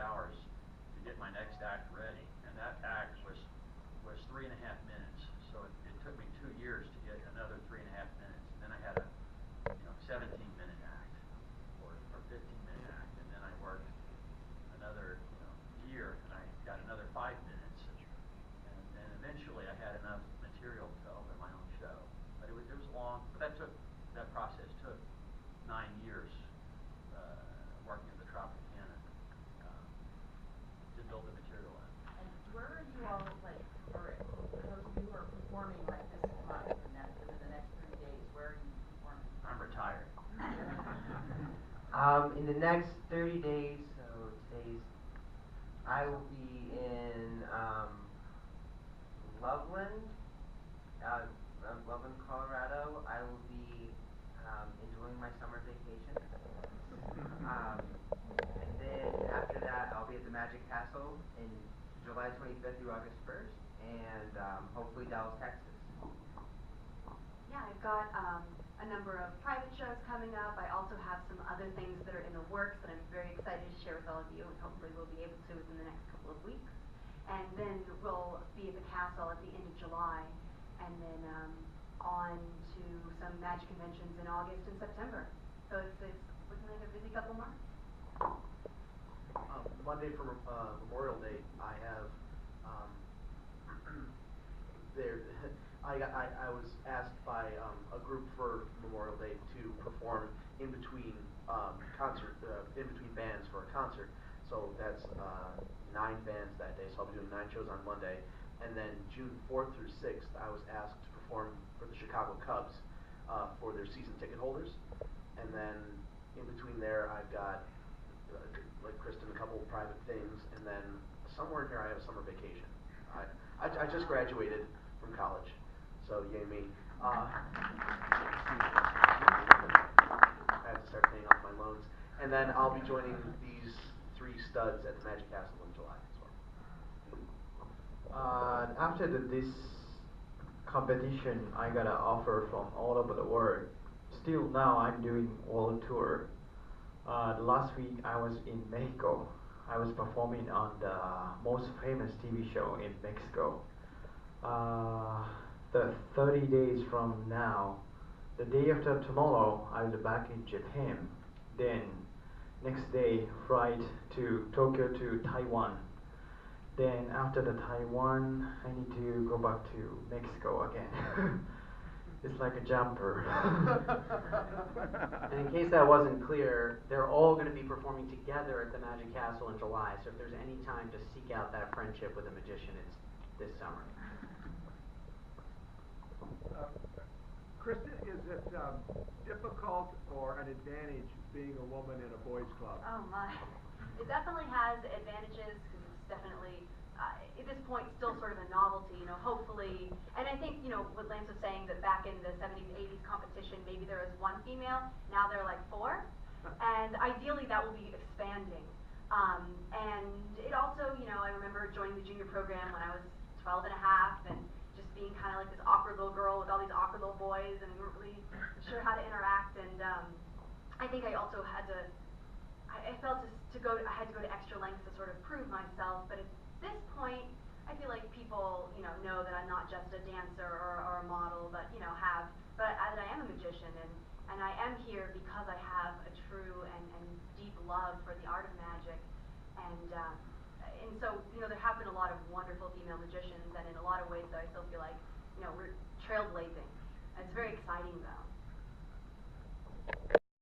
hours to get my next act ready, and that act was 3.5 minutes. So it took me 2 years to get another 3.5 minutes. And then I had a 17-minute act or 15-minute act, and then I worked another year, and I got another 5 minutes, and then eventually I had enough material to open my own show. But it was long. But that process took 9 years working at the Tropicana to build the material up. And where are you all, like, for those of you who are performing like this month and within the next 3 days, where are you performing? I'm retired. In the next 30 days, so today's, I will be in Loveland, Colorado. I will be enjoying my summer vacation. And then after that, I'll be at the Magic Castle in July 25th through August 1st, and hopefully Dallas, Texas. Yeah, I've got a number of private shows coming up. I also have some other things that are in the works that I'm very excited to share with all of you, and hopefully we'll be able to within the next couple of weeks. And then we'll be at the castle at the end of July, and then on to some magic conventions in August and September. So it's looking like a busy couple months. Monday for Memorial Day, I have I was asked by a group for Memorial Day to perform in between in between bands for a concert. So that's 9 bands that day. So I'll be doing 9 shows on Monday, and then June 4th through 6th, I was asked to perform for the Chicago Cubs for their season ticket holders, and then in between there, I've got like Krytyn, a couple of private things, and then somewhere in here I have a summer vacation. I just graduated from college, so yay me. I have to start paying off my loans, and then I'll be joining these 3 studs at the Magic Castle in July as well. After this competition, I got an offer from all over the world. Still now I'm doing world tour. Last week I was in Mexico. I was performing on the most famous TV show in Mexico. The 30 days from now, the day after tomorrow, I'll be back in Japan. Then next day, flight to Tokyo to Taiwan. Then after the Taiwan, I need to go back to Mexico again. It's like a jumper. And in case that wasn't clear, they're all going to be performing together at the Magic Castle in July. So if there's any time to seek out that friendship with a magician, it's this summer. Krytyn, is it difficult or an advantage being a woman in a boys' club? Oh my. It definitely has advantages because it's definitely, at this point, still sort of a novelty, hopefully. And I think, what Lance was saying, that back in the 70s, 80s competition, maybe there was 1 female, now there are like 4. And ideally that will be expanding. And it also, I remember joining the junior program when I was 12 and a half and just being kind of like this awkward little girl with all these awkward little boys, and we weren't really sure how to interact. And I think I also had to, I felt I had to go to extra lengths to sort of prove myself. But at this point, I feel like people, know that I'm not just a dancer or a model, but that I am a magician, and I am here because I have a true and deep love for the art of magic, and so there have been a lot of wonderful female magicians, and in a lot of ways, though, I still feel like we're trailblazing. It's very exciting, though.